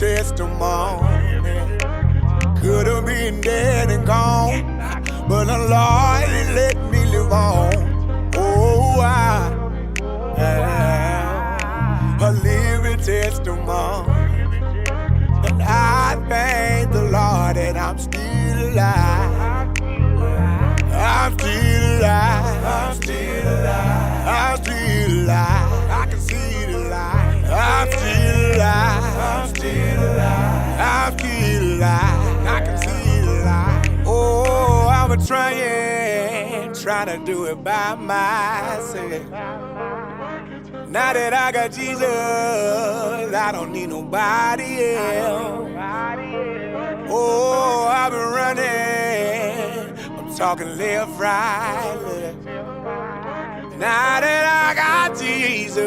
testimony. Could have been dead and gone, but the Lord, He let me live on. Oh, I am a living testimony. And I thank the Lord that I'm still alive. I'm still alive. I'm still alive. I'm still alive. I can see the light. I'm still alive. I'm still alive. I'm still alive. I can see the light. Oh, I'm trying to do it by myself. Now that I got Jesus, I don't need nobody else. Oh, I've been running, I'm talking left, right, left. Now that I got Jesus.